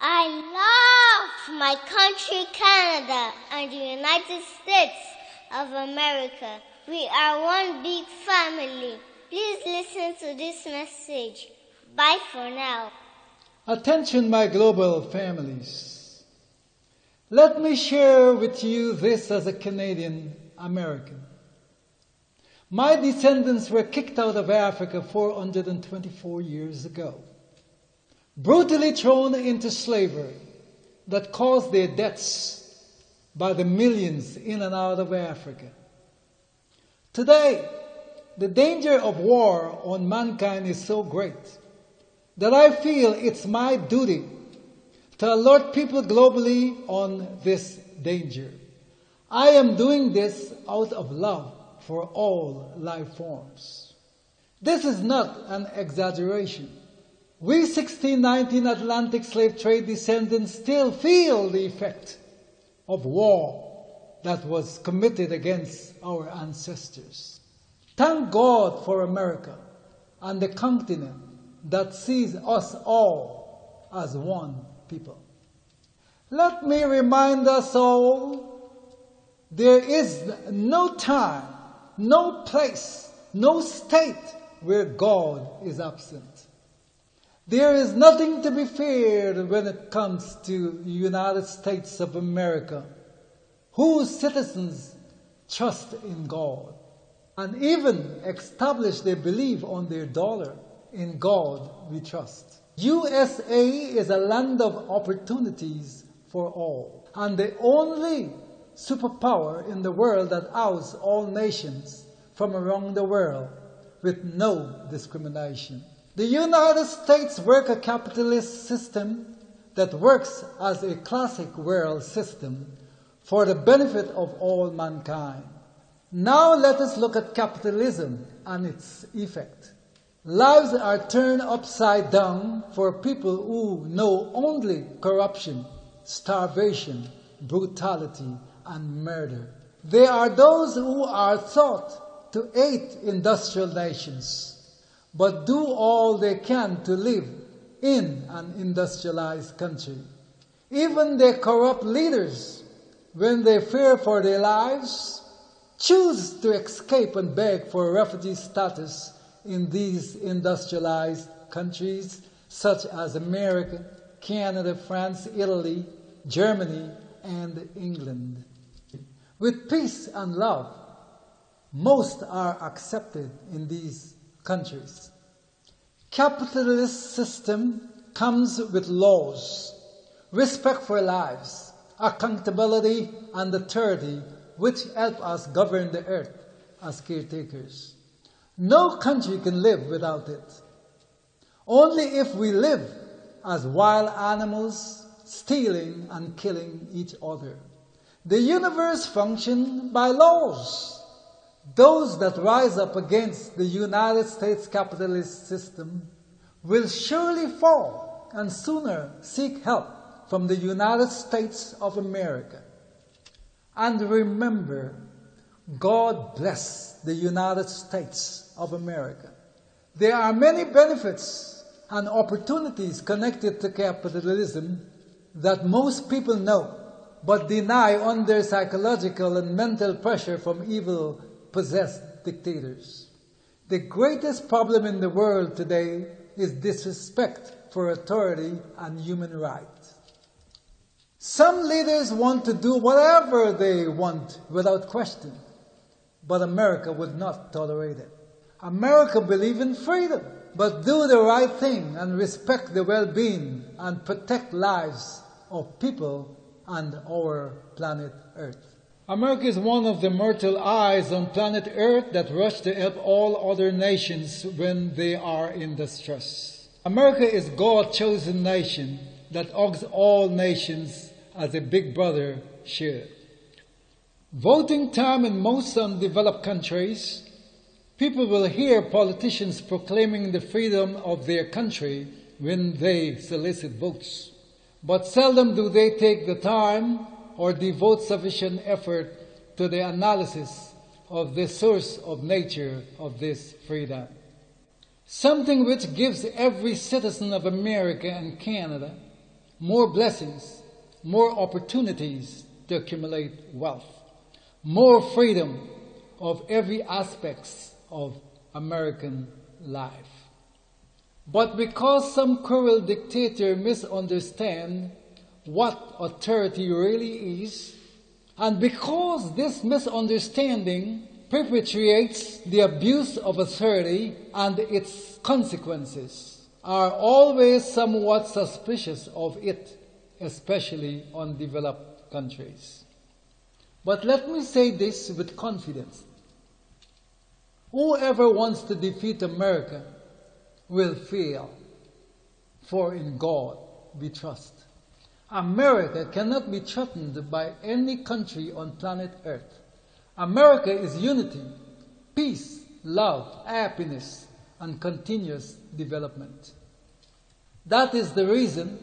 I love my country, Canada, and the United States of America. We are one big family. Please listen to this message. Bye for now. Attention, my global families. Let me share with you this as a Canadian American. My descendants were kicked out of Africa 424 years ago, brutally thrown into slavery that caused their deaths by the millions in and out of Africa. Today, the danger of war on mankind is so great that I feel it's my duty to alert people globally on this danger. I am doing this out of love for all life forms. This is not an exaggeration. We 1619 Atlantic slave trade descendants still feel the effect of war that was committed against our ancestors. Thank God for America and the continent that sees us all as one people. Let me remind us all, there is no time, no place, no state where God is absent. There is nothing to be feared when it comes to the United States of America, whose citizens trust in God and even establish their belief on their dollar. In God we trust. USA is a land of opportunities for all, and the only superpower in the world that oust all nations from around the world with no discrimination. The United States works a capitalist system that works as a classic world system for the benefit of all mankind. Now let us look at capitalism and its effect. Lives are turned upside down for people who know only corruption, starvation, brutality, and murder. There are those who are thought to hate industrial nations, but do all they can to live in an industrialized country. Even their corrupt leaders, when they fear for their lives, choose to escape and beg for refugee status in these industrialized countries such as America, Canada, France, Italy, Germany, and England. With peace and love, most are accepted in these countries. Capitalist system comes with laws, respect for lives, accountability, and authority which help us govern the earth as caretakers. No country can live without it. Only if we live as wild animals, stealing and killing each other. The universe functions by laws. Those that rise up against the United States capitalist system will surely fall and sooner seek help from the United States of America. And remember, God bless the United States of America. There are many benefits and opportunities connected to capitalism that most people know, but deny under psychological and mental pressure from evil-possessed dictators. The greatest problem in the world today is disrespect for authority and human rights. Some leaders want to do whatever they want without question, but America would not tolerate it. America believes in freedom, but do the right thing and respect the well-being and protect lives of people and our planet Earth. America is one of the mortal eyes on planet Earth that rush to help all other nations when they are in distress. America is God's chosen nation that hugs all nations as a big brother should. Voting time in most undeveloped countries, people will hear politicians proclaiming the freedom of their country when they solicit votes. but seldom do they take the time or devote sufficient effort to the analysis of the source of nature of this freedom. Something which gives every citizen of America and Canada more blessings, more opportunities to accumulate wealth, more freedom of every aspect of American life. But because some cruel dictator misunderstands what authority really is, and because this misunderstanding perpetuates the abuse of authority and its consequences, are always somewhat suspicious of it, especially on developed countries. But let me say this with confidence. Whoever wants to defeat America will fail, for in God we trust. America cannot be threatened by any country on planet Earth. America is unity, peace, love, happiness, and continuous development. That is the reason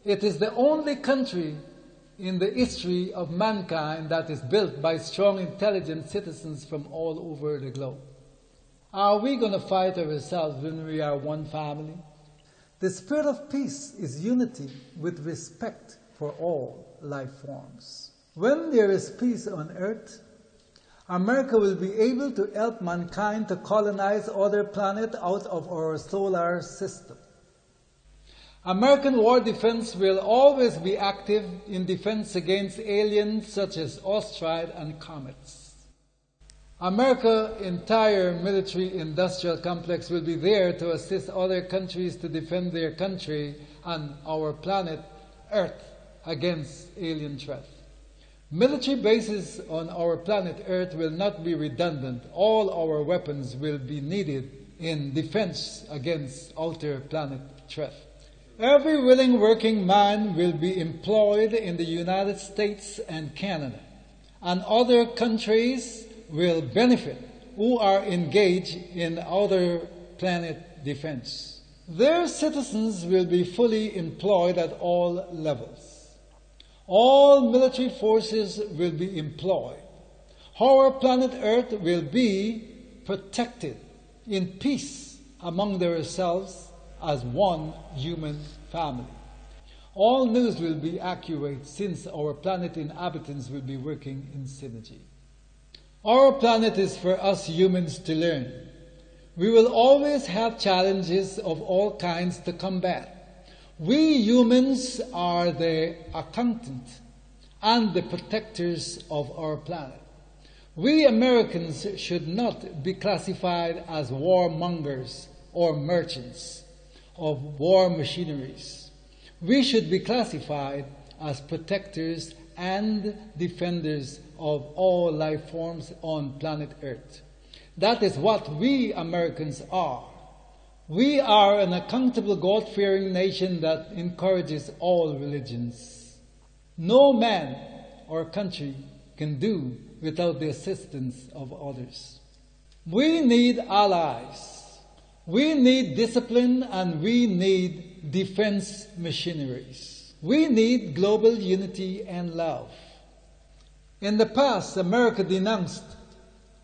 it is the only country in the history of mankind that is built by strong, intelligent citizens from all over the globe. Are we going to fight ourselves when we are one family? The spirit of peace is unity with respect for all life forms. When there is peace on earth, America will be able to help mankind to colonize other planets out of our solar system. American war defense will always be active in defense against aliens such as asteroids and comets. America's entire military-industrial complex will be there to assist other countries to defend their country and our planet Earth against alien threats. Military bases on our planet Earth will not be redundant. All our weapons will be needed in defense against outer planet threat. Every willing working man will be employed in the United States and Canada, and other countries will benefit who are engaged in outer planet defense. Their citizens will be fully employed at all levels. All military forces will be employed. Our planet Earth will be protected in peace among themselves as one human family. All news will be accurate since our planet inhabitants will be working in synergy. Our planet is for us humans to learn. We will always have challenges of all kinds to combat. We humans are the accountant and the protectors of our planet. We Americans should not be classified as warmongers or merchants of war machineries. We should be classified as protectors and defenders of all life forms on planet Earth. That is what we Americans are. We are an accountable, God-fearing nation that encourages all religions. No man or country can do without the assistance of others. We need allies. We need discipline, and we need defense machineries. We need global unity and love. In the past, America denounced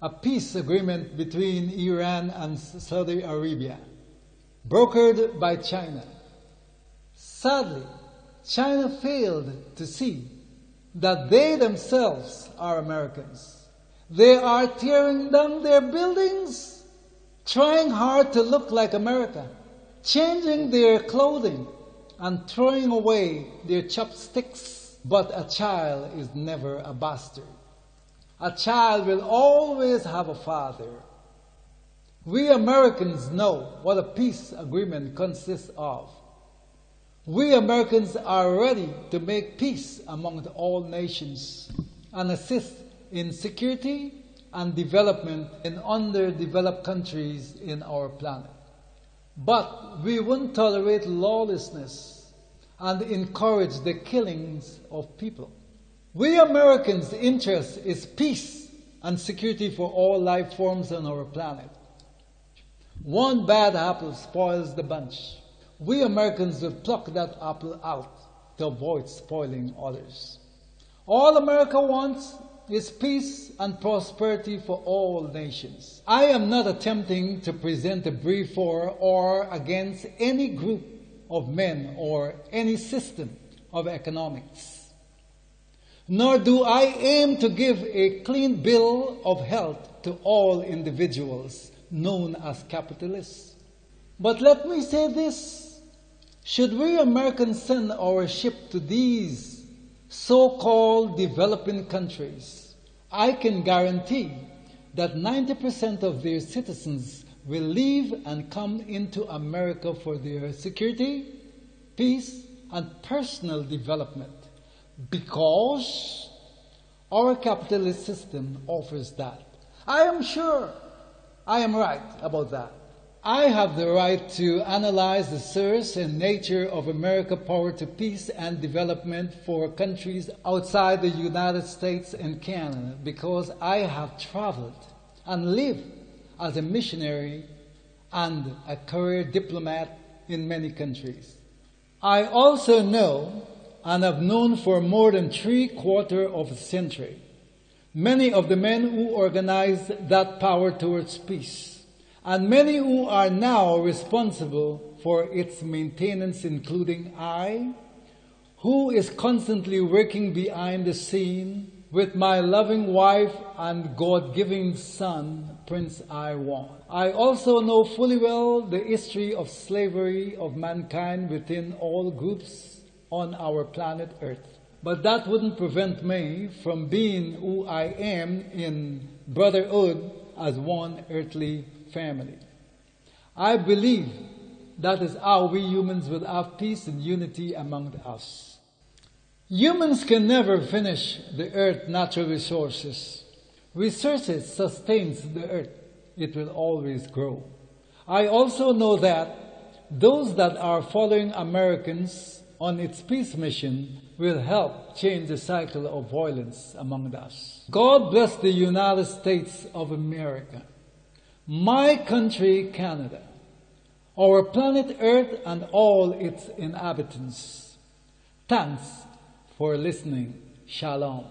a peace agreement between Iran and Saudi Arabia, brokered by China. Sadly, China failed to see that they themselves are Americans. They are tearing down their buildings, trying hard to look like America, changing their clothing, and throwing away their chopsticks. But a child is never a bastard. A child will always have a father. We Americans know what a peace agreement consists of. We Americans are ready to make peace among all nations and assist in security and development in underdeveloped countries in our planet. But we won't tolerate lawlessness and encourage the killings of people. We Americans' interest is peace and security for all life forms on our planet. One bad apple spoils the bunch. We Americans will pluck that apple out to avoid spoiling others. All America wants is peace and prosperity for all nations. I am not attempting to present a brief for or against any group of men or any system of economics. Nor do I aim to give a clean bill of health to all individuals known as capitalists. But let me say this: should we Americans send our ship to these so-called developing countries, I can guarantee that 90% of their citizens will leave and come into America for their security, peace, and personal development, because our capitalist system offers that. I am sure I am right about that. I have the right to analyze the source and nature of America's power to peace and development for countries outside the United States and Canada, because I have traveled and lived as a missionary and a career diplomat in many countries. I also know and have known for more than 3/4 of a century many of the men who organized that power towards peace, and many who are now responsible for its maintenance, including I, who is constantly working behind the scene with my loving wife and God-given son, Prince Iwan. I also know fully well the history of slavery of mankind within all groups on our planet Earth. But that wouldn't prevent me from being who I am in brotherhood as one earthly family. I believe that is how we humans will have peace and unity among us. Humans can never finish the earth's natural resources. Resources sustains the earth. It will always grow. I also know that those that are following Americans on its peace mission will help change the cycle of violence among us. God bless the United States of America, my country, Canada, our planet Earth and all its inhabitants. Thanks for listening. Shalom.